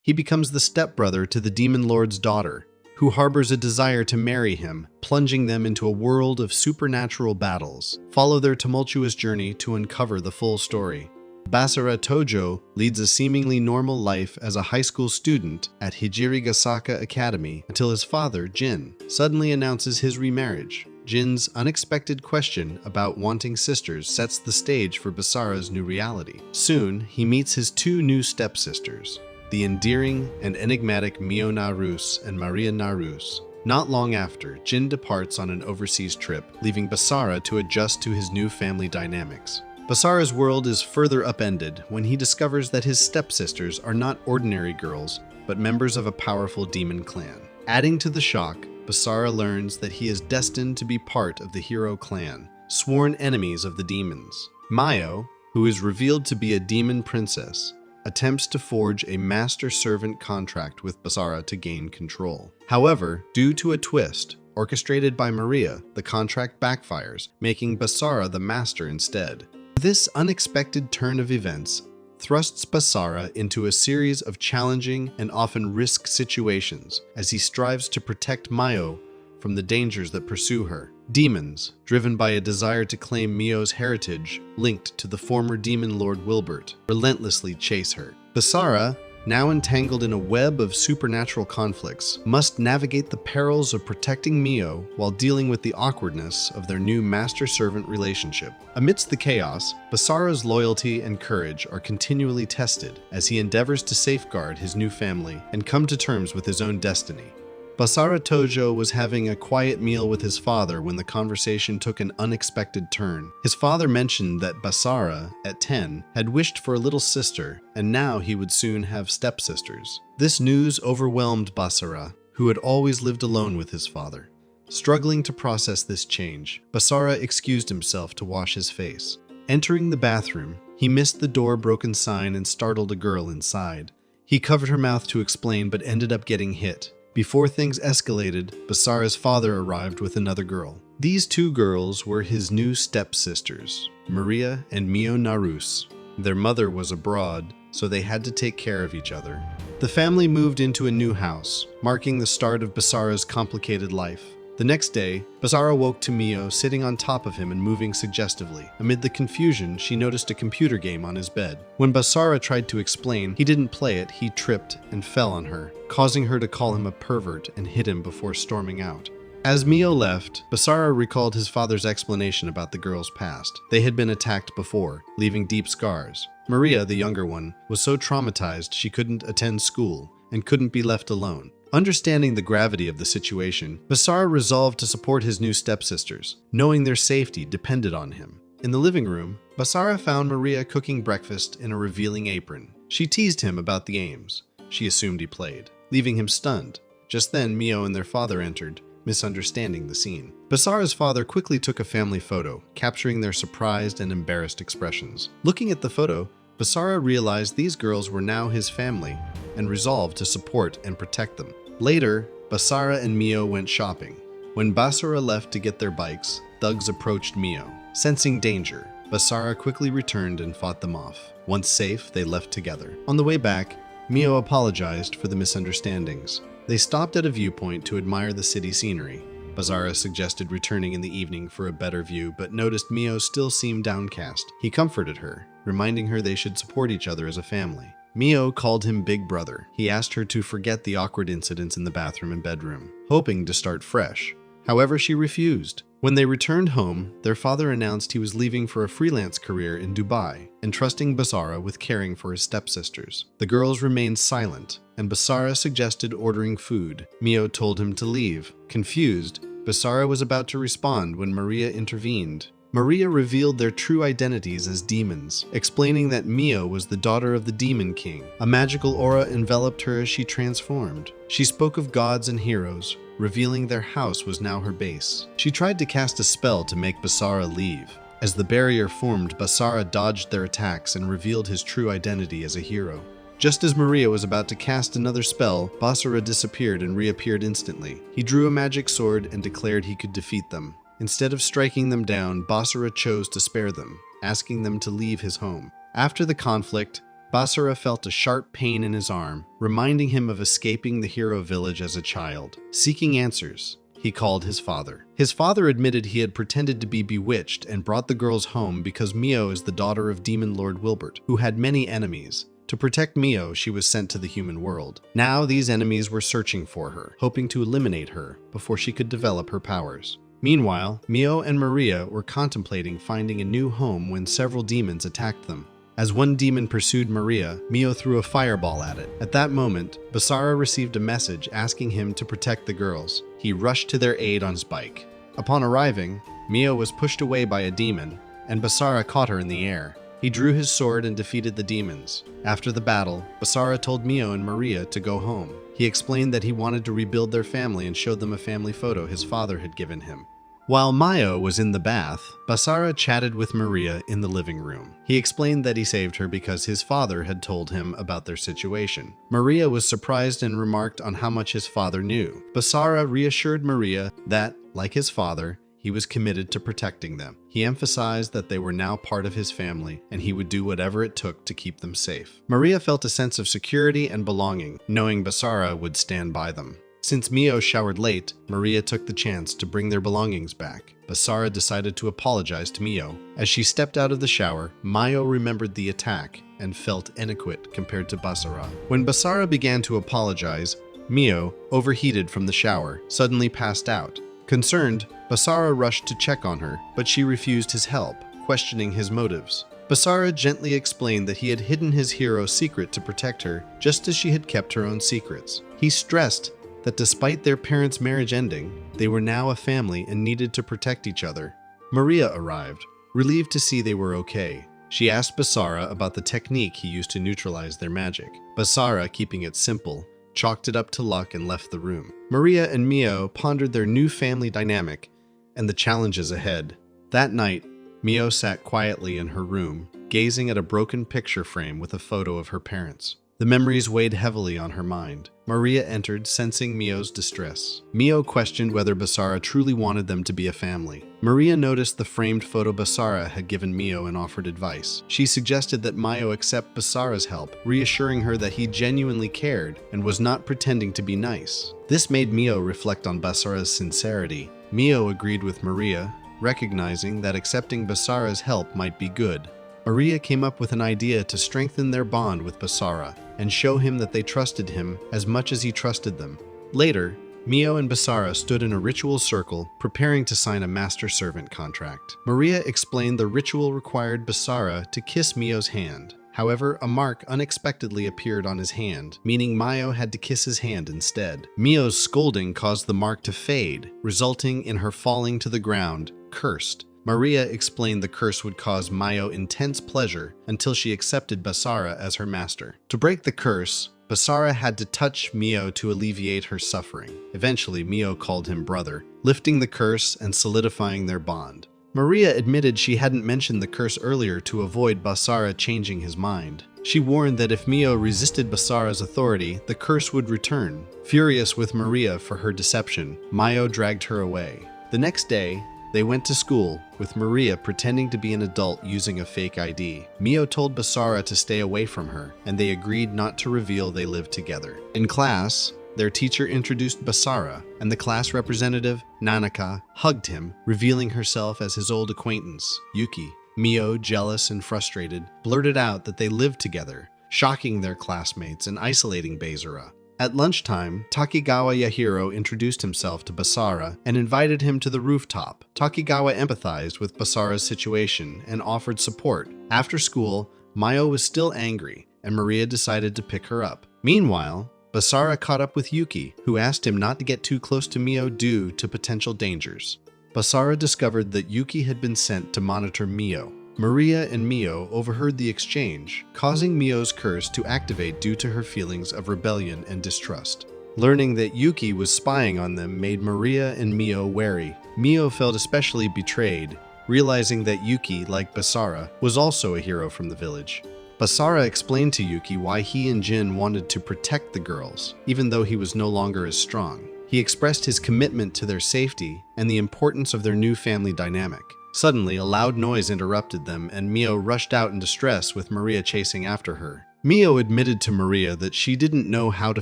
He becomes the stepbrother to the Demon Lord's daughter, who harbors a desire to marry him, plunging them into a world of supernatural battles. Follow their tumultuous journey to uncover the full story. Basara Tojo leads a seemingly normal life as a high school student at Hijirigasaka Academy until his father, Jin, suddenly announces his remarriage. Jin's unexpected question about wanting sisters sets the stage for Basara's new reality. Soon, he meets his two new stepsisters, the endearing and enigmatic Mio Naruse and Maria Naruse. Not long after, Jin departs on an overseas trip, leaving Basara to adjust to his new family dynamics. Basara's world is further upended when he discovers that his stepsisters are not ordinary girls, but members of a powerful demon clan. Adding to the shock, Basara learns that he is destined to be part of the hero clan, sworn enemies of the demons. Mayo, who is revealed to be a demon princess, attempts to forge a master-servant contract with Basara to gain control. However, due to a twist orchestrated by Maria, the contract backfires, making Basara the master instead. This unexpected turn of events thrusts Basara into a series of challenging and often risk situations as he strives to protect Mayo from the dangers that pursue her. Demons, driven by a desire to claim Mio's heritage linked to the former demon lord Wilbert, relentlessly chase her. Basara, now entangled in a web of supernatural conflicts, must navigate the perils of protecting Mio while dealing with the awkwardness of their new master-servant relationship. Amidst the chaos, Basara's loyalty and courage are continually tested as he endeavors to safeguard his new family and come to terms with his own destiny. Basara Tojo was having a quiet meal with his father when the conversation took an unexpected turn. His father mentioned that Basara, at 10, had wished for a little sister, and now he would soon have stepsisters. This news overwhelmed Basara, who had always lived alone with his father. Struggling to process this change, Basara excused himself to wash his face. Entering the bathroom, he missed the door-broken sign and startled a girl inside. He covered her mouth to explain but ended up getting hit. Before things escalated, Basara's father arrived with another girl. These two girls were his new stepsisters, Maria and Mio Naruse. Their mother was abroad, so they had to take care of each other. The family moved into a new house, marking the start of Basara's complicated life. The next day, Basara woke to Mio sitting on top of him and moving suggestively. Amid the confusion, she noticed a computer game on his bed. When Basara tried to explain, he didn't play it, he tripped and fell on her, causing her to call him a pervert and hit him before storming out. As Mio left, Basara recalled his father's explanation about the girl's past. They had been attacked before, leaving deep scars. Maria, the younger one, was so traumatized she couldn't attend school and couldn't be left alone. Understanding the gravity of the situation, Basara resolved to support his new stepsisters, knowing their safety depended on him. In the living room, Basara found Maria cooking breakfast in a revealing apron. She teased him about the games she assumed he played, leaving him stunned. Just then, Mio and their father entered, misunderstanding the scene. Basara's father quickly took a family photo, capturing their surprised and embarrassed expressions. Looking at the photo, Basara realized these girls were now his family and resolved to support and protect them. Later, Basara and Mio went shopping. When Basara left to get their bikes, thugs approached Mio. Sensing danger, Basara quickly returned and fought them off. Once safe, they left together. On the way back, Mio apologized for the misunderstandings. They stopped at a viewpoint to admire the city scenery. Basara suggested returning in the evening for a better view, but noticed Mio still seemed downcast. He comforted her, reminding her they should support each other as a family. Mio called him Big Brother. He asked her to forget the awkward incidents in the bathroom and bedroom, hoping to start fresh. However, she refused. When they returned home, their father announced he was leaving for a freelance career in Dubai, entrusting Basara with caring for his stepsisters. The girls remained silent, and Basara suggested ordering food. Mio told him to leave. Confused, Basara was about to respond when Maria intervened. Maria revealed their true identities as demons, explaining that Mio was the daughter of the Demon King. A magical aura enveloped her as she transformed. She spoke of gods and heroes, revealing their house was now her base. She tried to cast a spell to make Basara leave. As the barrier formed, Basara dodged their attacks and revealed his true identity as a hero. Just as Maria was about to cast another spell, Basara disappeared and reappeared instantly. He drew a magic sword and declared he could defeat them. Instead of striking them down, Basara chose to spare them, asking them to leave his home. After the conflict, Basara felt a sharp pain in his arm, reminding him of escaping the hero village as a child. Seeking answers, he called his father. His father admitted he had pretended to be bewitched and brought the girls home because Mio is the daughter of Demon Lord Wilbert, who had many enemies. To protect Mio, she was sent to the human world. Now these enemies were searching for her, hoping to eliminate her before she could develop her powers. Meanwhile, Mio and Maria were contemplating finding a new home when several demons attacked them. As one demon pursued Maria, Mio threw a fireball at it. At that moment, Basara received a message asking him to protect the girls. He rushed to their aid on his bike. Upon arriving, Mio was pushed away by a demon, and Basara caught her in the air. He drew his sword and defeated the demons. After the battle, Basara told Mio and Maria to go home. He explained that he wanted to rebuild their family and showed them a family photo his father had given him. While Mio was in the bath, Basara chatted with Maria in the living room. He explained that he saved her because his father had told him about their situation. Maria was surprised and remarked on how much his father knew. Basara reassured Maria that, like his father, he was committed to protecting them. He emphasized that they were now part of his family and he would do whatever it took to keep them safe. Maria felt a sense of security and belonging, knowing Basara would stand by them. Since Mio showered late, Maria took the chance to bring their belongings back. Basara decided to apologize to Mio. As she stepped out of the shower, Mio remembered the attack and felt inadequate compared to Basara. When Basara began to apologize, Mio, overheated from the shower, suddenly passed out. Concerned, Basara rushed to check on her, but she refused his help, questioning his motives. Basara gently explained that he had hidden his hero's secret to protect her, just as she had kept her own secrets. He stressed that despite their parents' marriage ending, they were now a family and needed to protect each other. Maria arrived, relieved to see they were okay. She asked Basara about the technique he used to neutralize their magic. Basara, keeping it simple, chalked it up to luck and left the room. Maria and Mio pondered their new family dynamic and the challenges ahead. That night, Mio sat quietly in her room, gazing at a broken picture frame with a photo of her parents. The memories weighed heavily on her mind. Maria entered, sensing Mio's distress. Mio questioned whether Basara truly wanted them to be a family. Maria noticed the framed photo Basara had given Mio and offered advice. She suggested that Mio accept Basara's help, reassuring her that he genuinely cared and was not pretending to be nice. This made Mio reflect on Basara's sincerity. Mio agreed with Maria, recognizing that accepting Basara's help might be good. Maria came up with an idea to strengthen their bond with Basara and show him that they trusted him as much as he trusted them. Later, Mio and Basara stood in a ritual circle, preparing to sign a master-servant contract. Maria explained the ritual required Basara to kiss Mio's hand. However, a mark unexpectedly appeared on his hand, meaning Mio had to kiss his hand instead. Mio's scolding caused the mark to fade, resulting in her falling to the ground, cursed. Maria explained the curse would cause Mio intense pleasure until she accepted Basara as her master. To break the curse, Basara had to touch Mio to alleviate her suffering. Eventually, Mio called him brother, lifting the curse and solidifying their bond. Maria admitted she hadn't mentioned the curse earlier to avoid Basara changing his mind. She warned that if Mio resisted Basara's authority, the curse would return. Furious with Maria for her deception, Mio dragged her away. The next day, they went to school, with Maria pretending to be an adult using a fake ID. Mio told Basara to stay away from her, and they agreed not to reveal they lived together. In class, their teacher introduced Basara, and the class representative, Nanaka, hugged him, revealing herself as his old acquaintance, Yuki. Mio, jealous and frustrated, blurted out that they lived together, shocking their classmates and isolating Basara. At lunchtime, Takigawa Yahiro introduced himself to Basara and invited him to the rooftop. Takigawa empathized with Basara's situation and offered support. After school, Mio was still angry, and Maria decided to pick her up. Meanwhile, Basara caught up with Yuki, who asked him not to get too close to Mio due to potential dangers. Basara discovered that Yuki had been sent to monitor Mio. Maria and Mio overheard the exchange, causing Mio's curse to activate due to her feelings of rebellion and distrust. Learning that Yuki was spying on them made Maria and Mio wary. Mio felt especially betrayed, realizing that Yuki, like Basara, was also a hero from the village. Basara explained to Yuki why he and Jin wanted to protect the girls, even though he was no longer as strong. He expressed his commitment to their safety and the importance of their new family dynamic. Suddenly, a loud noise interrupted them, and Mio rushed out in distress with Maria chasing after her. Mio admitted to Maria that she didn't know how to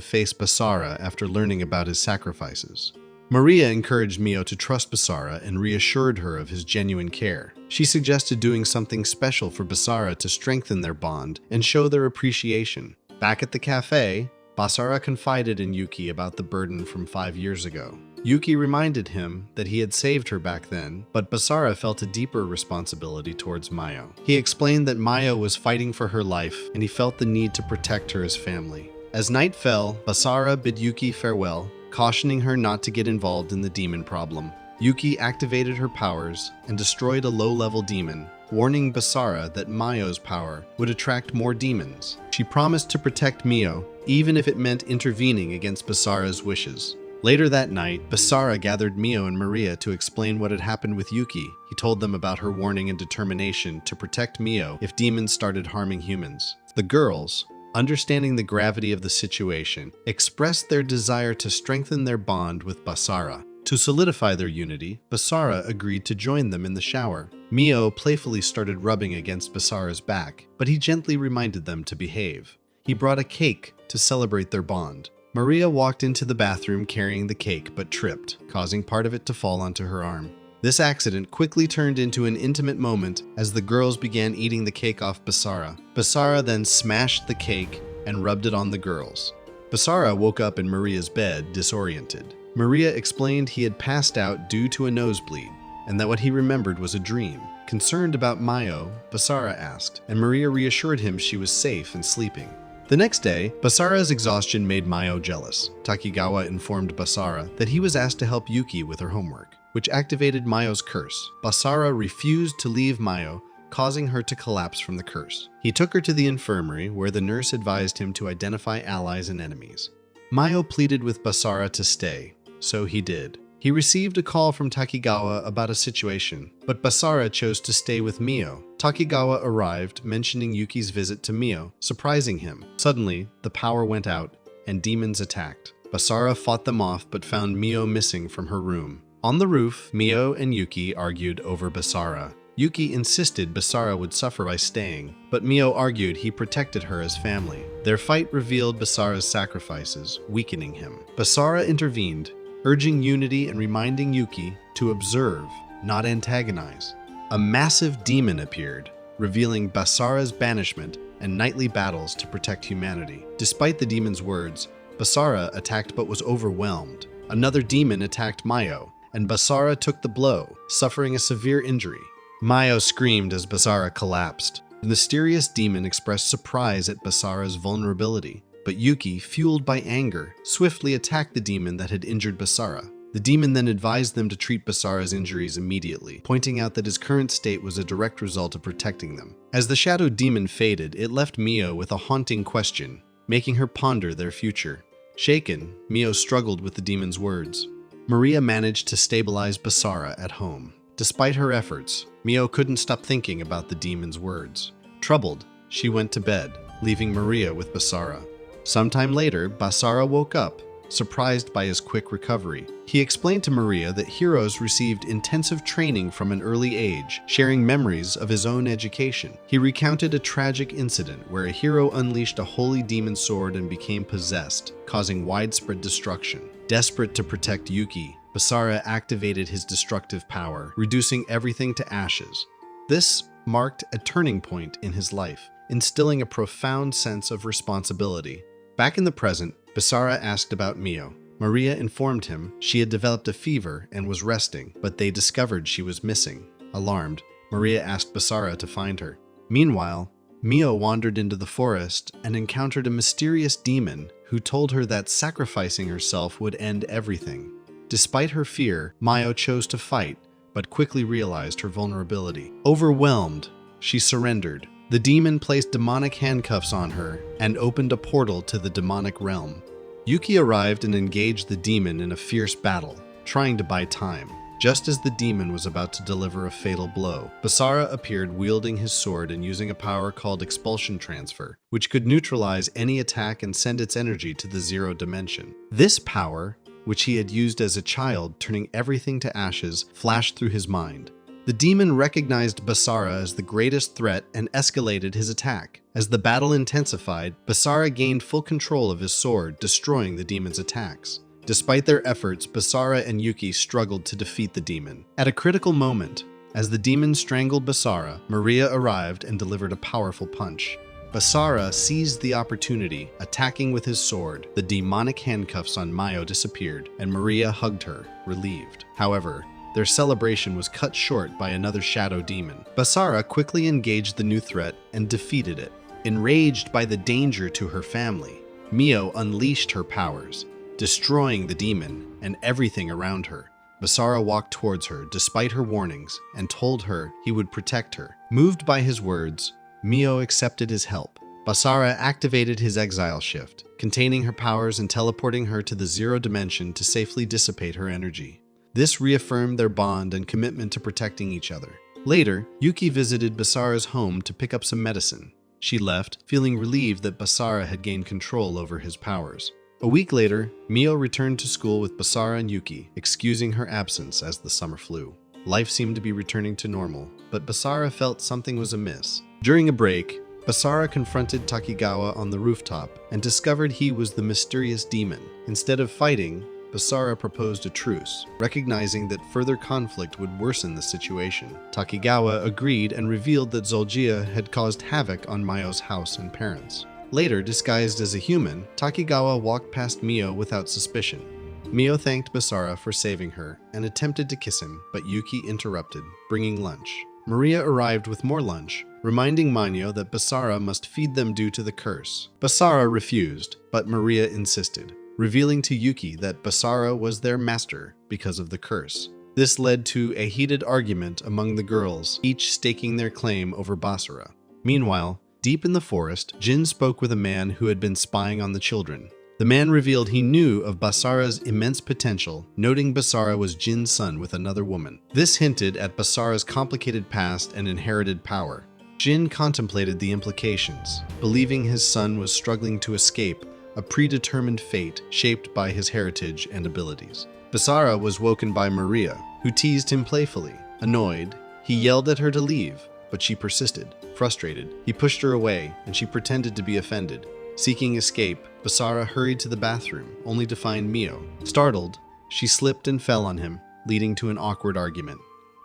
face Basara after learning about his sacrifices. Maria encouraged Mio to trust Basara and reassured her of his genuine care. She suggested doing something special for Basara to strengthen their bond and show their appreciation. Back at the cafe, Basara confided in Yuki about the burden from 5 years ago. Yuki reminded him that he had saved her back then, but Basara felt a deeper responsibility towards Mayo. He explained that Mayo was fighting for her life, and he felt the need to protect her as family. As night fell, Basara bid Yuki farewell, cautioning her not to get involved in the demon problem. Yuki activated her powers and destroyed a low-level demon, warning Basara that Mayo's power would attract more demons. She promised to protect Mio, even if it meant intervening against Basara's wishes. Later that night, Basara gathered Mio and Maria to explain what had happened with Yuki. He told them about her warning and determination to protect Mio if demons started harming humans. The girls, understanding the gravity of the situation, expressed their desire to strengthen their bond with Basara. To solidify their unity, Basara agreed to join them in the shower. Mio playfully started rubbing against Basara's back, but he gently reminded them to behave. He brought a cake to celebrate their bond. Maria walked into the bathroom carrying the cake but tripped, causing part of it to fall onto her arm. This accident quickly turned into an intimate moment as the girls began eating the cake off Basara. Basara then smashed the cake and rubbed it on the girls. Basara woke up in Maria's bed, disoriented. Maria explained he had passed out due to a nosebleed, and that what he remembered was a dream. Concerned about Mayo, Basara asked, and Maria reassured him she was safe and sleeping. The next day, Basara's exhaustion made Mayo jealous. Takigawa informed Basara that he was asked to help Yuki with her homework, which activated Mayo's curse. Basara refused to leave Mayo, causing her to collapse from the curse. He took her to the infirmary, where the nurse advised him to identify allies and enemies. Mayo pleaded with Basara to stay, so he did. He received a call from Takigawa about a situation, but Basara chose to stay with Mio. Takigawa arrived, mentioning Yuki's visit to Mio, surprising him. Suddenly, the power went out, and demons attacked. Basara fought them off but found Mio missing from her room. On the roof, Mio and Yuki argued over Basara. Yuki insisted Basara would suffer by staying, but Mio argued he protected her as family. Their fight revealed Basara's sacrifices, weakening him. Basara intervened, urging unity and reminding Yuki to observe, not antagonize. A massive demon appeared, revealing Basara's banishment and nightly battles to protect humanity. Despite the demon's words, Basara attacked but was overwhelmed. Another demon attacked Mayo, and Basara took the blow, suffering a severe injury. Mayo screamed as Basara collapsed. The mysterious demon expressed surprise at Basara's vulnerability, but Yuki, fueled by anger, swiftly attacked the demon that had injured Basara. The demon then advised them to treat Basara's injuries immediately, pointing out that his current state was a direct result of protecting them. As the shadow demon faded, it left Mio with a haunting question, making her ponder their future. Shaken, Mio struggled with the demon's words. Maria managed to stabilize Basara at home. Despite her efforts, Mio couldn't stop thinking about the demon's words. Troubled, she went to bed, leaving Maria with Basara. Sometime later, Basara woke up, surprised by his quick recovery. He explained to Maria that heroes received intensive training from an early age, sharing memories of his own education. He recounted a tragic incident where a hero unleashed a holy demon sword and became possessed, causing widespread destruction. Desperate to protect Yuki, Basara activated his destructive power, reducing everything to ashes. This marked a turning point in his life, instilling a profound sense of responsibility. Back in the present, Basara asked about Mio. Maria informed him she had developed a fever and was resting, but they discovered she was missing. Alarmed, Maria asked Basara to find her. Meanwhile, Mio wandered into the forest and encountered a mysterious demon who told her that sacrificing herself would end everything. Despite her fear, Mio chose to fight, but quickly realized her vulnerability. Overwhelmed, she surrendered. The demon placed demonic handcuffs on her and opened a portal to the demonic realm. Yuki arrived and engaged the demon in a fierce battle, trying to buy time. Just as the demon was about to deliver a fatal blow, Basara appeared wielding his sword and using a power called Expulsion Transfer, which could neutralize any attack and send its energy to the zero dimension. This power, which he had used as a child, turning everything to ashes, flashed through his mind. The demon recognized Basara as the greatest threat and escalated his attack. As the battle intensified, Basara gained full control of his sword, destroying the demon's attacks. Despite their efforts, Basara and Yuki struggled to defeat the demon. At a critical moment, as the demon strangled Basara, Maria arrived and delivered a powerful punch. Basara seized the opportunity, attacking with his sword. The demonic handcuffs on Mayo disappeared, and Maria hugged her, relieved. However, their celebration was cut short by another shadow demon. Basara quickly engaged the new threat and defeated it. Enraged by the danger to her family, Mio unleashed her powers, destroying the demon and everything around her. Basara walked towards her despite her warnings and told her he would protect her. Moved by his words, Mio accepted his help. Basara activated his exile shift, containing her powers and teleporting her to the zero dimension to safely dissipate her energy. This reaffirmed their bond and commitment to protecting each other. Later, Yuki visited Basara's home to pick up some medicine. She left, feeling relieved that Basara had gained control over his powers. A week later, Mio returned to school with Basara and Yuki, excusing her absence as the summer flew. Life seemed to be returning to normal, but Basara felt something was amiss. During a break, Basara confronted Takigawa on the rooftop and discovered he was the mysterious demon. Instead of fighting, Basara proposed a truce, recognizing that further conflict would worsen the situation. Takigawa agreed and revealed that Zolgia had caused havoc on Mayo's house and parents. Later, disguised as a human, Takigawa walked past Mio without suspicion. Mio thanked Basara for saving her and attempted to kiss him, but Yuki interrupted, bringing lunch. Maria arrived with more lunch, reminding Manyo that Basara must feed them due to the curse. Basara refused, but Maria insisted, revealing to Yuki that Basara was their master because of the curse. This led to a heated argument among the girls, each staking their claim over Basara. Meanwhile, deep in the forest, Jin spoke with a man who had been spying on the children. The man revealed he knew of Basara's immense potential, noting Basara was Jin's son with another woman. This hinted at Basara's complicated past and inherited power. Jin contemplated the implications, believing his son was struggling to escape a predetermined fate shaped by his heritage and abilities. Basara was woken by Maria, who teased him playfully. Annoyed, he yelled at her to leave, but she persisted. Frustrated, he pushed her away, and she pretended to be offended. Seeking escape, Basara hurried to the bathroom, only to find Mio. Startled, she slipped and fell on him, leading to an awkward argument.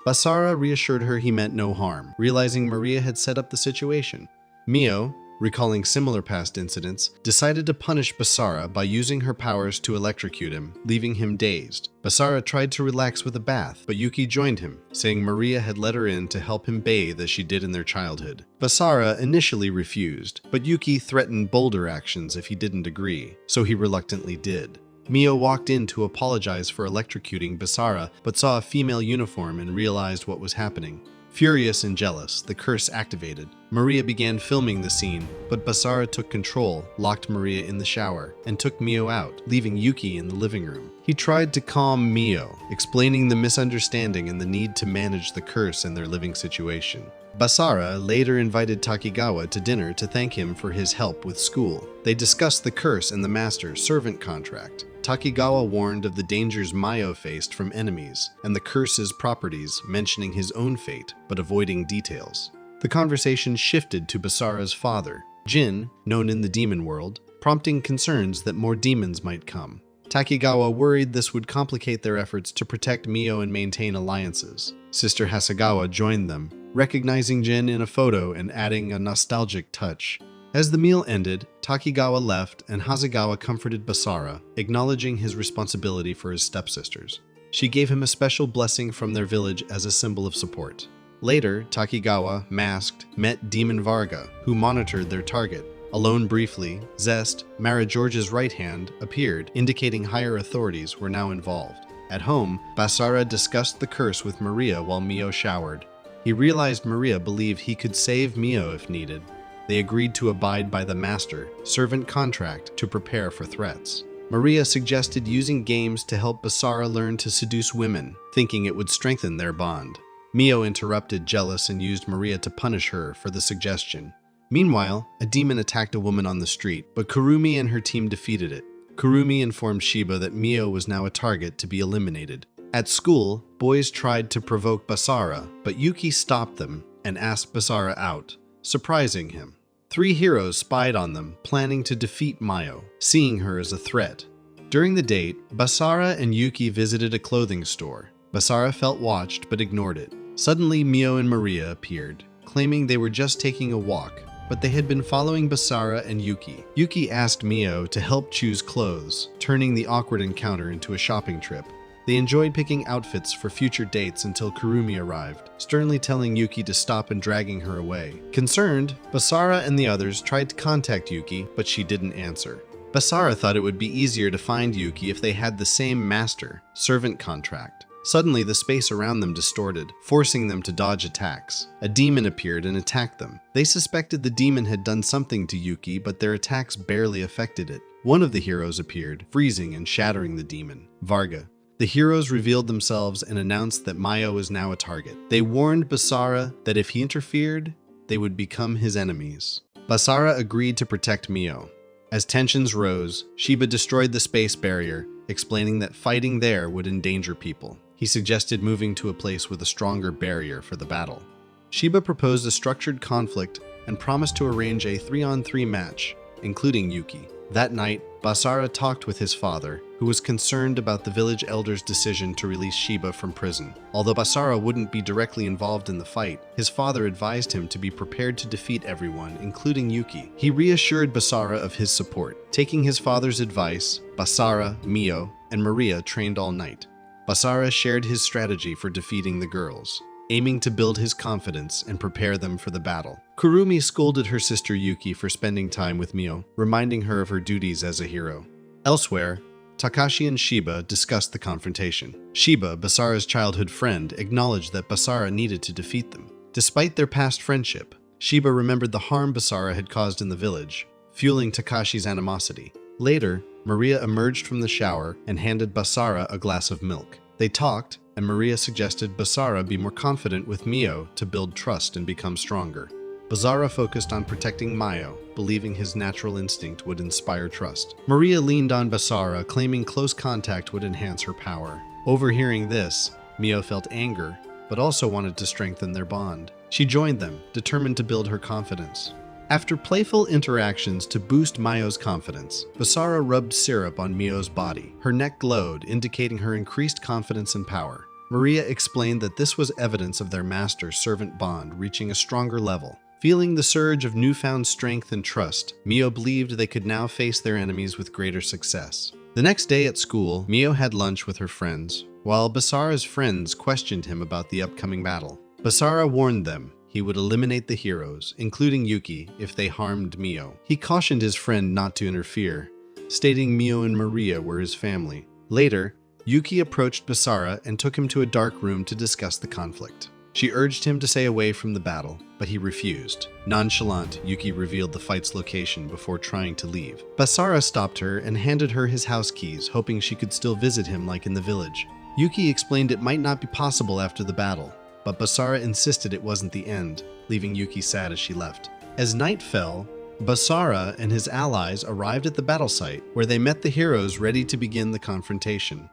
Basara reassured her he meant no harm, realizing Maria had set up the situation. Mio, recalling similar past incidents, decided to punish Basara by using her powers to electrocute him, leaving him dazed. Basara tried to relax with a bath, but Yuki joined him, saying Maria had let her in to help him bathe as she did in their childhood. Basara initially refused, but Yuki threatened bolder actions if he didn't agree, so he reluctantly did. Mio walked in to apologize for electrocuting Basara, but saw a female uniform and realized what was happening. Furious and jealous, the curse activated. Maria began filming the scene, but Basara took control, locked Maria in the shower, and took Mio out, leaving Yuki in the living room. He tried to calm Mio, explaining the misunderstanding and the need to manage the curse in their living situation. Basara later invited Takigawa to dinner to thank him for his help with school. They discussed the curse and the master-servant contract. Takigawa warned of the dangers Mayo faced from enemies and the curse's properties, mentioning his own fate, but avoiding details. The conversation shifted to Basara's father, Jin, known in the demon world, prompting concerns that more demons might come. Takigawa worried this would complicate their efforts to protect Mio and maintain alliances. Sister Hasegawa joined them, recognizing Jin in a photo and adding a nostalgic touch. As the meal ended, Takigawa left and Hasegawa comforted Basara, acknowledging his responsibility for his stepsisters. She gave him a special blessing from their village as a symbol of support. Later, Takigawa, masked, met Demon Varga, who monitored their target. Alone briefly, Zest, Mara George's right hand, appeared, indicating higher authorities were now involved. At home, Basara discussed the curse with Maria while Mio showered. He realized Maria believed he could save Mio if needed. They agreed to abide by the master-servant contract to prepare for threats. Maria suggested using games to help Basara learn to seduce women, thinking it would strengthen their bond. Mio interrupted, jealous, and used Maria to punish her for the suggestion. Meanwhile, a demon attacked a woman on the street, but Kurumi and her team defeated it. Kurumi informed Shiba that Mio was now a target to be eliminated. At school, boys tried to provoke Basara, but Yuki stopped them and asked Basara out, surprising him. 3 heroes spied on them, planning to defeat Mayo, seeing her as a threat. During the date, Basara and Yuki visited a clothing store. Basara felt watched but ignored it. Suddenly, Mio and Maria appeared, claiming they were just taking a walk, but they had been following Basara and Yuki. Yuki asked Mio to help choose clothes, turning the awkward encounter into a shopping trip. They enjoyed picking outfits for future dates until Kurumi arrived, sternly telling Yuki to stop and dragging her away. Concerned, Basara and the others tried to contact Yuki, but she didn't answer. Basara thought it would be easier to find Yuki if they had the same master-servant contract. Suddenly, the space around them distorted, forcing them to dodge attacks. A demon appeared and attacked them. They suspected the demon had done something to Yuki, but their attacks barely affected it. One of the heroes appeared, freezing and shattering the demon, Varga. The heroes revealed themselves and announced that Mayo was now a target. They warned Basara that if he interfered, they would become his enemies. Basara agreed to protect Mio. As tensions rose, Shiba destroyed the space barrier, explaining that fighting there would endanger people. He suggested moving to a place with a stronger barrier for the battle. Shiba proposed a structured conflict and promised to arrange a 3-on-3 match, including Yuki. That night, Basara talked with his father, who was concerned about the village elder's decision to release Shiba from prison. Although Basara wouldn't be directly involved in the fight, his father advised him to be prepared to defeat everyone, including Yuki. He reassured Basara of his support. Taking his father's advice, Basara, Mio, and Maria trained all night. Basara shared his strategy for defeating the girls, aiming to build his confidence and prepare them for the battle. Kurumi scolded her sister Yuki for spending time with Mio, reminding her of her duties as a hero. Elsewhere, Takashi and Shiba discussed the confrontation. Shiba, Basara's childhood friend, acknowledged that Basara needed to defeat them. Despite their past friendship, Shiba remembered the harm Basara had caused in the village, fueling Takashi's animosity. Later, Maria emerged from the shower and handed Basara a glass of milk. They talked, and Maria suggested Basara be more confident with Mio to build trust and become stronger. Basara focused on protecting Mayo, believing his natural instinct would inspire trust. Maria leaned on Basara, claiming close contact would enhance her power. Overhearing this, Mio felt anger, but also wanted to strengthen their bond. She joined them, determined to build her confidence. After playful interactions to boost Mayo's confidence, Basara rubbed syrup on Mio's body. Her neck glowed, indicating her increased confidence and power. Maria explained that this was evidence of their master-servant bond reaching a stronger level. Feeling the surge of newfound strength and trust, Mio believed they could now face their enemies with greater success. The next day at school, Mio had lunch with her friends, while Basara's friends questioned him about the upcoming battle. Basara warned them he would eliminate the heroes, including Yuki, if they harmed Mio. He cautioned his friend not to interfere, stating Mio and Maria were his family. Later, Yuki approached Basara and took him to a dark room to discuss the conflict. She urged him to stay away from the battle, but he refused. Nonchalant, Yuki revealed the fight's location before trying to leave. Basara stopped her and handed her his house keys, hoping she could still visit him like in the village. Yuki explained it might not be possible after the battle, but Basara insisted it wasn't the end, leaving Yuki sad as she left. As night fell, Basara and his allies arrived at the battle site, where they met the heroes ready to begin the confrontation.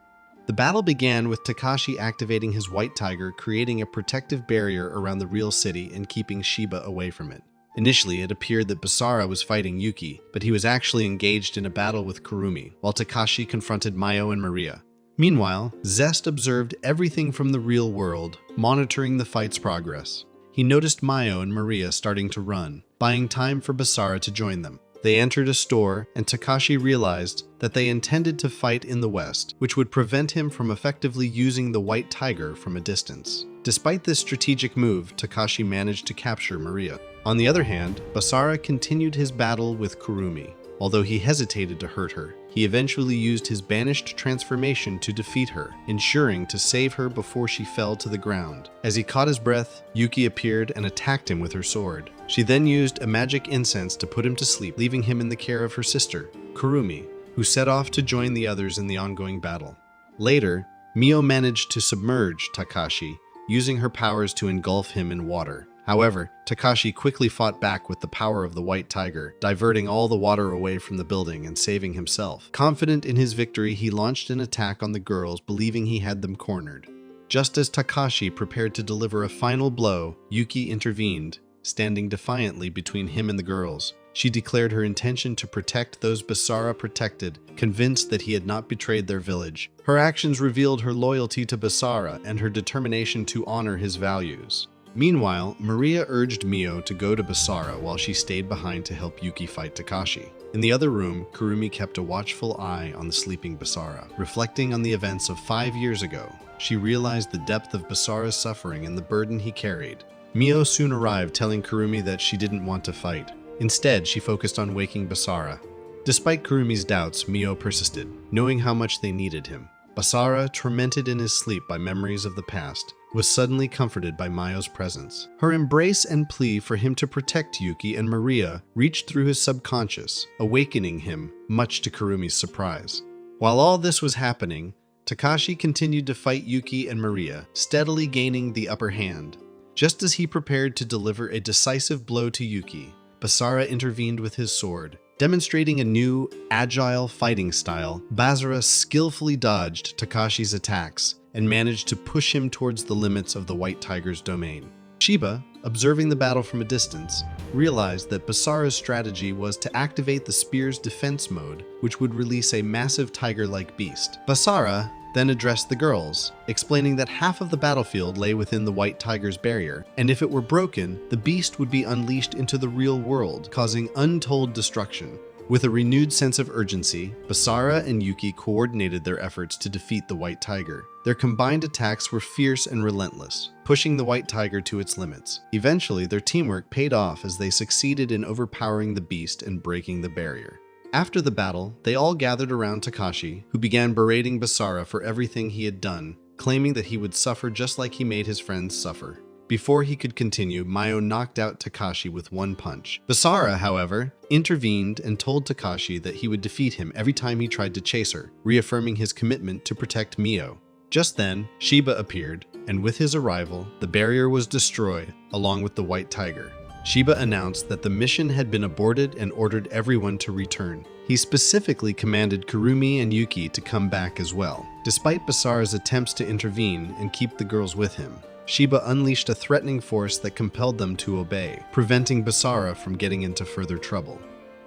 The battle began with Takashi activating his white tiger, creating a protective barrier around the real city and keeping Shiba away from it. Initially, it appeared that Basara was fighting Yuki, but he was actually engaged in a battle with Kurumi, while Takashi confronted Mayo and Maria. Meanwhile, Zest observed everything from the real world, monitoring the fight's progress. He noticed Mayo and Maria starting to run, buying time for Basara to join them. They entered a store, and Takashi realized that they intended to fight in the west, which would prevent him from effectively using the white tiger from a distance. Despite this strategic move, Takashi managed to capture Maria. On the other hand, Basara continued his battle with Kurumi. Although he hesitated to hurt her, he eventually used his banished transformation to defeat her, ensuring to save her before she fell to the ground. As he caught his breath, Yuki appeared and attacked him with her sword. She then used a magic incense to put him to sleep, leaving him in the care of her sister, Kurumi, who set off to join the others in the ongoing battle. Later, Mio managed to submerge Takashi, using her powers to engulf him in water. However, Takashi quickly fought back with the power of the white tiger, diverting all the water away from the building and saving himself. Confident in his victory, he launched an attack on the girls, believing he had them cornered. Just as Takashi prepared to deliver a final blow, Yuki intervened, standing defiantly between him and the girls. She declared her intention to protect those Basara protected, convinced that he had not betrayed their village. Her actions revealed her loyalty to Basara and her determination to honor his values. Meanwhile, Maria urged Mio to go to Basara while she stayed behind to help Yuki fight Takashi. In the other room, Kurumi kept a watchful eye on the sleeping Basara. Reflecting on the events of 5 years ago, she realized the depth of Basara's suffering and the burden he carried. Mio soon arrived, telling Kurumi that she didn't want to fight. Instead, she focused on waking Basara. Despite Kurumi's doubts, Mio persisted, knowing how much they needed him. Basara, tormented in his sleep by memories of the past, was suddenly comforted by Mio's presence. Her embrace and plea for him to protect Yuki and Maria reached through his subconscious, awakening him, much to Kurumi's surprise. While all this was happening, Takashi continued to fight Yuki and Maria, steadily gaining the upper hand. Just as he prepared to deliver a decisive blow to Yuki, Basara intervened with his sword. Demonstrating a new, agile fighting style, Basara skillfully dodged Takashi's attacks and managed to push him towards the limits of the White Tiger's domain. Shiba, observing the battle from a distance, realized that Basara's strategy was to activate the spear's defense mode, which would release a massive tiger-like beast. Basara then addressed the girls, explaining that half of the battlefield lay within the White Tiger's barrier, and if it were broken, the beast would be unleashed into the real world, causing untold destruction. With a renewed sense of urgency, Basara and Yuki coordinated their efforts to defeat the White Tiger. Their combined attacks were fierce and relentless, pushing the White Tiger to its limits. Eventually, their teamwork paid off as they succeeded in overpowering the beast and breaking the barrier. After the battle, they all gathered around Takashi, who began berating Basara for everything he had done, claiming that he would suffer just like he made his friends suffer. Before he could continue, Mio knocked out Takashi with one punch. Basara, however, intervened and told Takashi that he would defeat him every time he tried to chase her, reaffirming his commitment to protect Mio. Just then, Shiba appeared, and with his arrival, the barrier was destroyed, along with the White Tiger. Shiba announced that the mission had been aborted and ordered everyone to return. He specifically commanded Kurumi and Yuki to come back as well. Despite Basara's attempts to intervene and keep the girls with him, Shiba unleashed a threatening force that compelled them to obey, preventing Basara from getting into further trouble.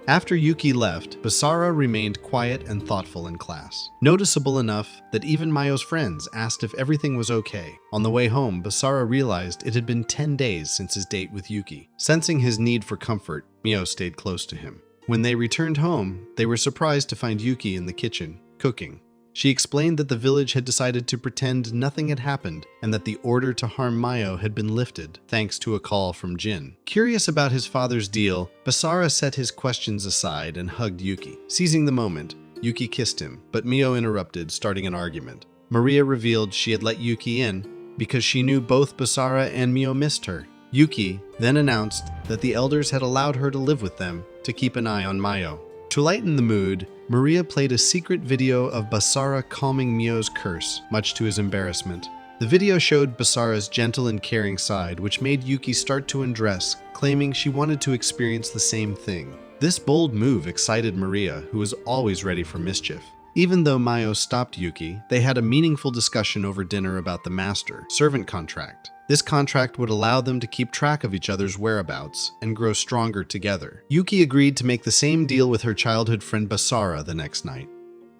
After Yuki left, Basara remained quiet and thoughtful in class, noticeable enough that even Mio's friends asked if everything was okay. On the way home, Basara realized it had been 10 days since his date with Yuki. Sensing his need for comfort, Mio stayed close to him. When they returned home, they were surprised to find Yuki in the kitchen, cooking. She explained that the village had decided to pretend nothing had happened and that the order to harm Mio had been lifted, thanks to a call from Jin. Curious about his father's deal, Basara set his questions aside and hugged Yuki. Seizing the moment, Yuki kissed him, but Mio interrupted, starting an argument. Maria revealed she had let Yuki in because she knew both Basara and Mio missed her. Yuki then announced that the elders had allowed her to live with them to keep an eye on Mio. To lighten the mood, Maria played a secret video of Basara calming Mio's curse, much to his embarrassment. The video showed Basara's gentle and caring side, which made Yuki start to undress, claiming she wanted to experience the same thing. This bold move excited Maria, who was always ready for mischief. Even though Mio stopped Yuki, they had a meaningful discussion over dinner about the master-servant contract. This contract would allow them to keep track of each other's whereabouts and grow stronger together. Yuki agreed to make the same deal with her childhood friend Basara the next night.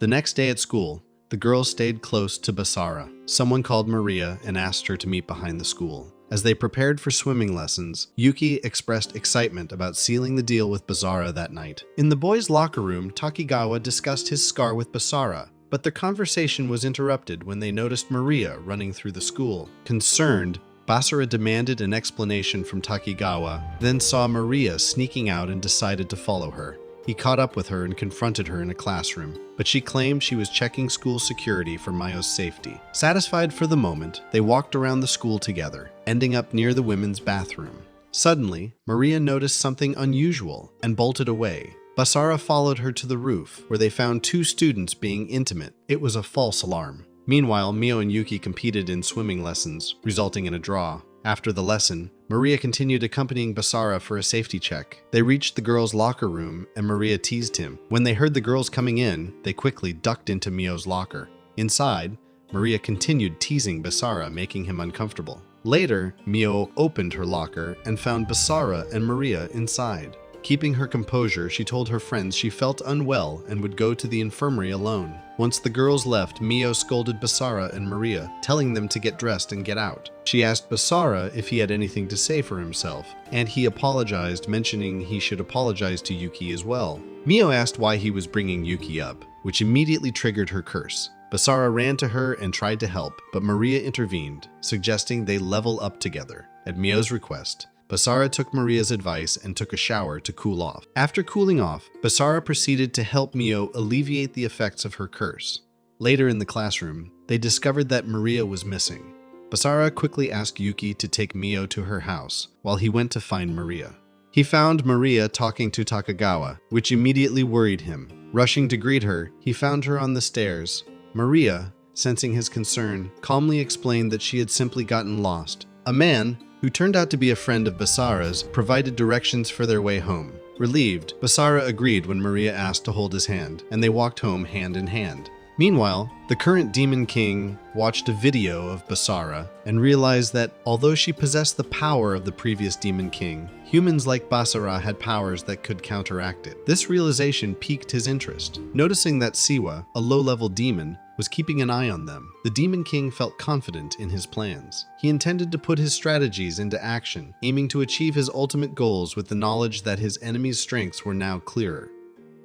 The next day at school, the girls stayed close to Basara. Someone called Maria and asked her to meet behind the school. As they prepared for swimming lessons, Yuki expressed excitement about sealing the deal with Basara that night. In the boys' locker room, Takigawa discussed his scar with Basara, but their conversation was interrupted when they noticed Maria running through the school. Concerned, Basara demanded an explanation from Takigawa, then saw Maria sneaking out and decided to follow her. He caught up with her and confronted her in a classroom, but she claimed she was checking school security for Mio's safety. Satisfied for the moment, they walked around the school together, ending up near the women's bathroom. Suddenly, Maria noticed something unusual and bolted away. Basara followed her to the roof, where they found 2 students being intimate. It was a false alarm. Meanwhile, Mio and Yuki competed in swimming lessons, resulting in a draw. After the lesson, Maria continued accompanying Basara for a safety check. They reached the girls' locker room and Maria teased him. When they heard the girls coming in, they quickly ducked into Mio's locker. Inside, Maria continued teasing Basara, making him uncomfortable. Later, Mio opened her locker and found Basara and Maria inside. Keeping her composure, she told her friends she felt unwell and would go to the infirmary alone. Once the girls left, Mio scolded Basara and Maria, telling them to get dressed and get out. She asked Basara if he had anything to say for himself, and he apologized, mentioning he should apologize to Yuki as well. Mio asked why he was bringing Yuki up, which immediately triggered her curse. Basara ran to her and tried to help, but Maria intervened, suggesting they level up together. At Mio's request, Basara took Maria's advice and took a shower to cool off. After cooling off, Basara proceeded to help Mio alleviate the effects of her curse. Later in the classroom, they discovered that Maria was missing. Basara quickly asked Yuki to take Mio to her house, while he went to find Maria. He found Maria talking to Takagawa, which immediately worried him. Rushing to greet her, he found her on the stairs. Maria, sensing his concern, calmly explained that she had simply gotten lost. A man, who turned out to be a friend of Basara's, provided directions for their way home. Relieved, Basara agreed when Maria asked to hold his hand, and they walked home hand in hand. Meanwhile, the current Demon King watched a video of Basara and realized that although she possessed the power of the previous Demon King, humans like Basara had powers that could counteract it. This realization piqued his interest. Noticing that Siwa, a low-level demon, was keeping an eye on them, the Demon King felt confident in his plans. He intended to put his strategies into action, aiming to achieve his ultimate goals with the knowledge that his enemy's strengths were now clearer.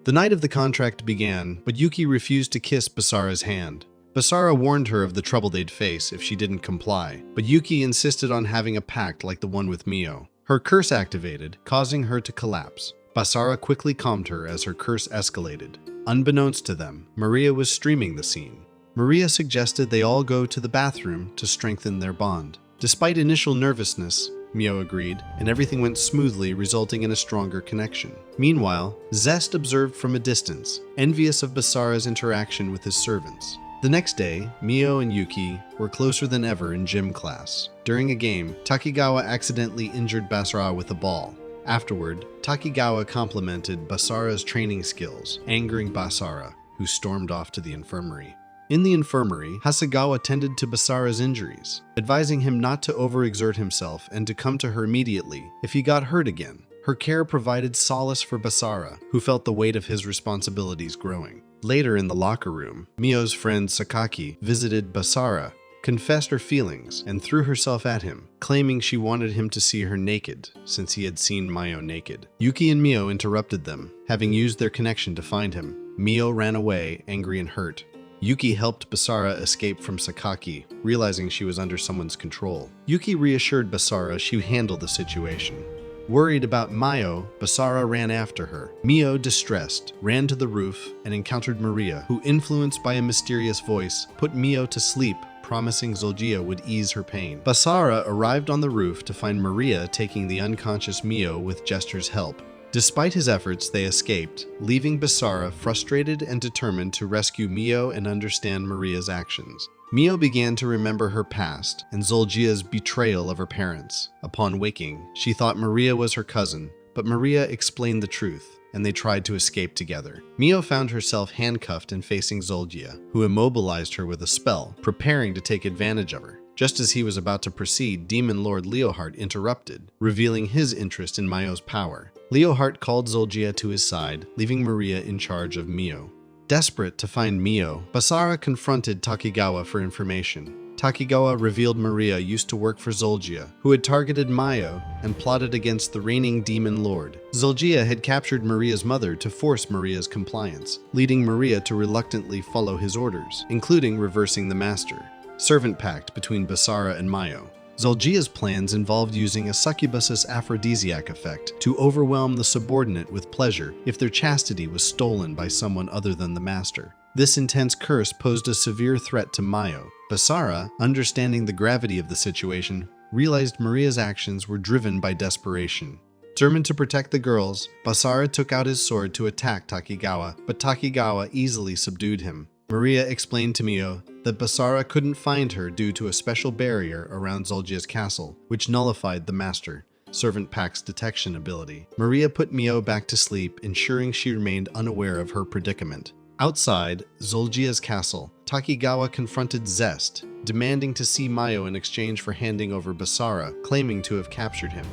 The night of the contract began, but Yuki refused to kiss Basara's hand. Basara warned her of the trouble they'd face if she didn't comply, but Yuki insisted on having a pact like the one with Mio. Her curse activated, causing her to collapse. Basara quickly calmed her as her curse escalated. Unbeknownst to them, Maria was streaming the scene. Maria suggested they all go to the bathroom to strengthen their bond. Despite initial nervousness, Mio agreed, and everything went smoothly, resulting in a stronger connection. Meanwhile, Zest observed from a distance, envious of Basara's interaction with his servants. The next day, Mio and Yuki were closer than ever in gym class. During a game, Takigawa accidentally injured Basara with a ball. Afterward, Takigawa complimented Basara's training skills, angering Basara, who stormed off to the infirmary. In the infirmary, Hasegawa tended to Basara's injuries, advising him not to overexert himself and to come to her immediately if he got hurt again. Her care provided solace for Basara, who felt the weight of his responsibilities growing. Later in the locker room, Mio's friend Sakaki visited Basara, confessed her feelings, and threw herself at him, claiming she wanted him to see her naked, since he had seen Mio naked. Yuki and Mio interrupted them, having used their connection to find him. Mio ran away, angry and hurt. Yuki helped Basara escape from Sakaki, realizing she was under someone's control. Yuki reassured Basara she would handle the situation. Worried about Mio, Basara ran after her. Mio, distressed, ran to the roof and encountered Maria, who, influenced by a mysterious voice, put Mio to sleep, promising Zolgia would ease her pain. Basara arrived on the roof to find Maria taking the unconscious Mio with Jester's help. Despite his efforts, they escaped, leaving Basara frustrated and determined to rescue Mio and understand Maria's actions. Mio began to remember her past and Zolgia's betrayal of her parents. Upon waking, she thought Maria was her cousin, but Maria explained the truth, and they tried to escape together. Mio found herself handcuffed and facing Zolgia, who immobilized her with a spell, preparing to take advantage of her. Just as he was about to proceed, Demon Lord Leohart interrupted, revealing his interest in Mio's power. Leohart called Zolgia to his side, leaving Maria in charge of Mio. Desperate to find Mio, Basara confronted Takigawa for information. Takigawa revealed Maria used to work for Zolgia, who had targeted Mio and plotted against the reigning Demon Lord. Zolgia had captured Maria's mother to force Maria's compliance, leading Maria to reluctantly follow his orders, including reversing the master. Servant pact between Basara and Mio. Zolgia's plans involved using a succubus's aphrodisiac effect to overwhelm the subordinate with pleasure if their chastity was stolen by someone other than the master. This intense curse posed a severe threat to Mio. Basara, understanding the gravity of the situation, realized Maria's actions were driven by desperation. Determined to protect the girls, Basara took out his sword to attack Takigawa, but Takigawa easily subdued him. Maria explained to Mio that Basara couldn't find her due to a special barrier around Zolgia's castle, which nullified the Master Servant Pack's detection ability. Maria put Mio back to sleep, ensuring she remained unaware of her predicament. Outside Zolgia's castle, Takigawa confronted Zest, demanding to see Mayo in exchange for handing over Basara, claiming to have captured him.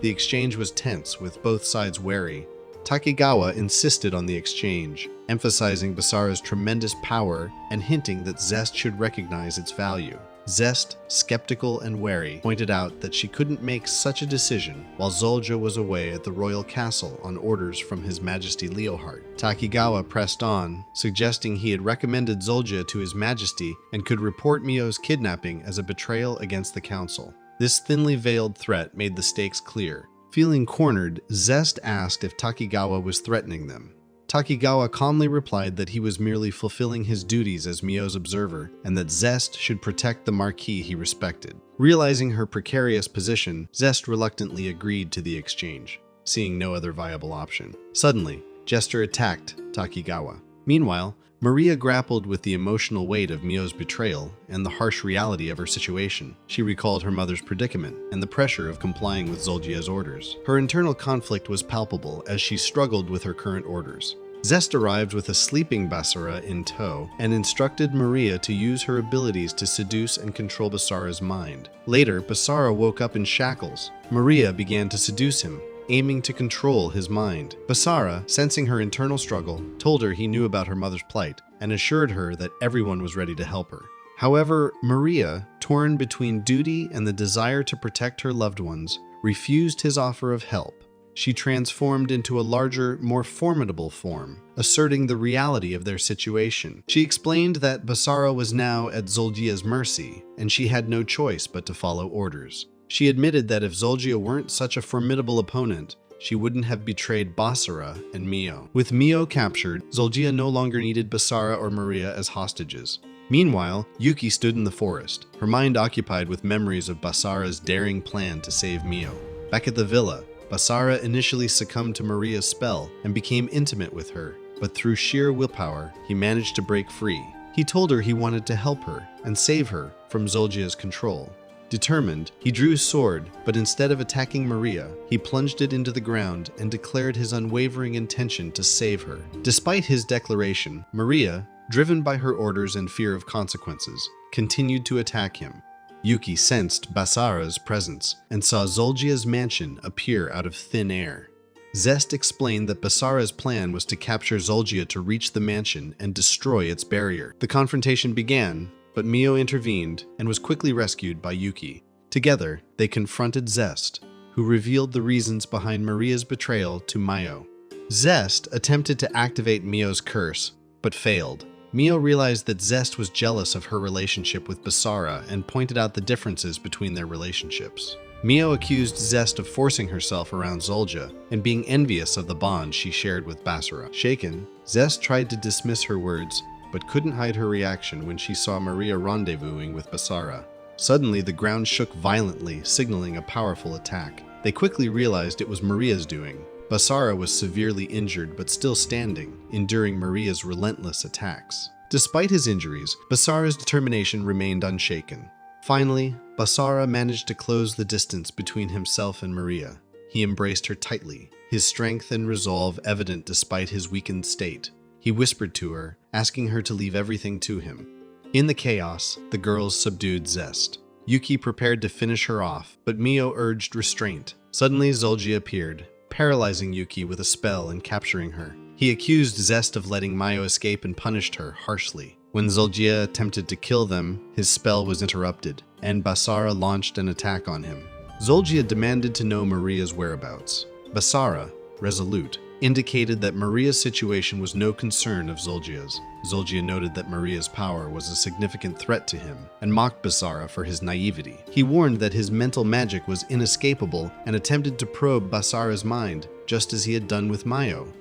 The exchange was tense, with both sides wary. Takigawa insisted on the exchange, emphasizing Basara's tremendous power and hinting that Zest should recognize its value. Zest, skeptical and wary, pointed out that she couldn't make such a decision while Zolgia was away at the royal castle on orders from His Majesty Leohart. Takigawa pressed on, suggesting he had recommended Zolgia to His Majesty and could report Mio's kidnapping as a betrayal against the council. This thinly veiled threat made the stakes clear. Feeling cornered, Zest asked if Takigawa was threatening them. Takigawa calmly replied that he was merely fulfilling his duties as Mio's observer and that Zest should protect the Marquis he respected. Realizing her precarious position, Zest reluctantly agreed to the exchange, seeing no other viable option. Suddenly, Jester attacked Takigawa. Meanwhile, Maria grappled with the emotional weight of Mio's betrayal and the harsh reality of her situation. She recalled her mother's predicament and the pressure of complying with Zolgia's orders. Her internal conflict was palpable as she struggled with her current orders. Zest arrived with a sleeping Basara in tow and instructed Maria to use her abilities to seduce and control Basara's mind. Later, Basara woke up in shackles. Maria began to seduce him, aiming to control his mind. Basara, sensing her internal struggle, told her he knew about her mother's plight and assured her that everyone was ready to help her. However, Maria, torn between duty and the desire to protect her loved ones, refused his offer of help. She transformed into a larger, more formidable form, asserting the reality of their situation. She explained that Basara was now at Zolgia's mercy, and she had no choice but to follow orders. She admitted that if Zolgia weren't such a formidable opponent, she wouldn't have betrayed Basara and Mio. With Mio captured, Zolgia no longer needed Basara or Maria as hostages. Meanwhile, Yuki stood in the forest, her mind occupied with memories of Basara's daring plan to save Mio. Back at the villa, Basara initially succumbed to Maria's spell and became intimate with her, but through sheer willpower, he managed to break free. He told her he wanted to help her and save her from Zolgia's control. Determined, he drew his sword, but instead of attacking Maria, he plunged it into the ground and declared his unwavering intention to save her. Despite his declaration, Maria, driven by her orders and fear of consequences, continued to attack him. Yuki sensed Basara's presence and saw Zolgia's mansion appear out of thin air. Zest explained that Basara's plan was to capture Zolgia to reach the mansion and destroy its barrier. The confrontation began, but Mio intervened and was quickly rescued by Yuki. Together, they confronted Zest, who revealed the reasons behind Maria's betrayal to Mayo. Zest attempted to activate Mio's curse, but failed. Mio realized that Zest was jealous of her relationship with Basara and pointed out the differences between their relationships. Mio accused Zest of forcing herself around Zolgia and being envious of the bond she shared with Basara. Shaken, Zest tried to dismiss her words, but couldn't hide her reaction when she saw Maria rendezvousing with Basara. Suddenly, the ground shook violently, signaling a powerful attack. They quickly realized it was Maria's doing. Basara was severely injured but still standing, enduring Maria's relentless attacks. Despite his injuries, Basara's determination remained unshaken. Finally, Basara managed to close the distance between himself and Maria. He embraced her tightly, his strength and resolve evident despite his weakened state. He whispered to her, asking her to leave everything to him. In the chaos, the girls subdued Zest. Yuki prepared to finish her off, but Mio urged restraint. Suddenly, Zolgia appeared, paralyzing Yuki with a spell and capturing her. He accused Zest of letting Mayo escape and punished her harshly. When Zolgia attempted to kill them, his spell was interrupted, and Basara launched an attack on him. Zolgia demanded to know Maria's whereabouts. Basara, resolute, indicated that Maria's situation was no concern of Zolgia's. Zolgia noted that Maria's power was a significant threat to him and mocked Basara for his naivety. He warned that his mental magic was inescapable and attempted to probe Basara's mind, just as he had done with Mayo.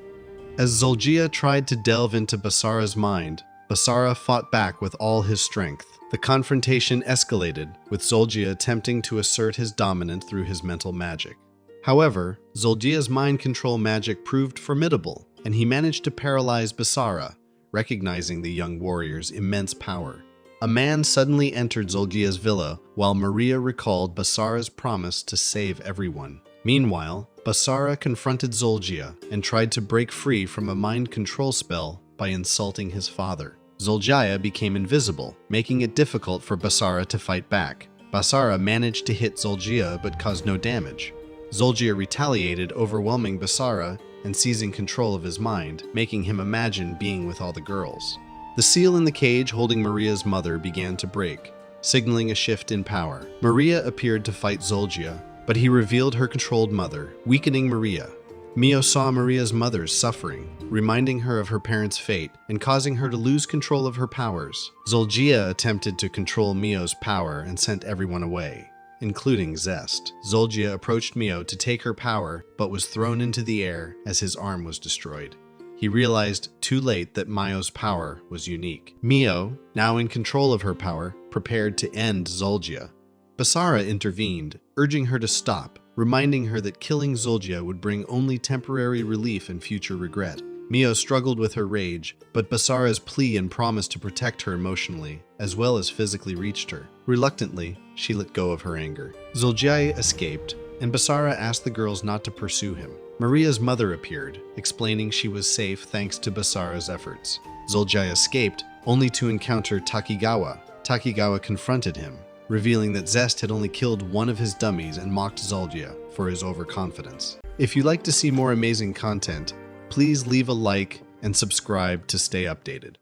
As Zolgia tried to delve into Basara's mind, Basara fought back with all his strength. The confrontation escalated, with Zolgia attempting to assert his dominance through his mental magic. However, Zolgia's mind control magic proved formidable, and he managed to paralyze Basara, recognizing the young warrior's immense power. A man suddenly entered Zolgia's villa while Maria recalled Basara's promise to save everyone. Meanwhile, Basara confronted Zolgia and tried to break free from a mind control spell by insulting his father. Zolgia became invisible, making it difficult for Basara to fight back. Basara managed to hit Zolgia but caused no damage. Zolgia retaliated, overwhelming Basara and seizing control of his mind, making him imagine being with all the girls. The seal in the cage holding Maria's mother began to break, signaling a shift in power. Maria appeared to fight Zolgia, but he revealed her controlled mother, weakening Maria. Mio saw Maria's mother's suffering, reminding her of her parents' fate and causing her to lose control of her powers. Zolgia attempted to control Mio's power and sent everyone away, including Zest. Zolgia approached Mio to take her power, but was thrown into the air as his arm was destroyed. He realized too late that Mio's power was unique. Mio, now in control of her power, prepared to end Zolgia. Basara intervened, urging her to stop, reminding her that killing Zolgia would bring only temporary relief and future regret. Mio struggled with her rage, but Basara's plea and promise to protect her emotionally, as well as physically, reached her. Reluctantly, she let go of her anger. Zolgia escaped, and Basara asked the girls not to pursue him. Maria's mother appeared, explaining she was safe thanks to Basara's efforts. Zolgia escaped, only to encounter Takigawa. Takigawa confronted him, revealing that Zest had only killed one of his dummies and mocked Zolgia for his overconfidence. If you'd like to see more amazing content, please leave a like and subscribe to stay updated.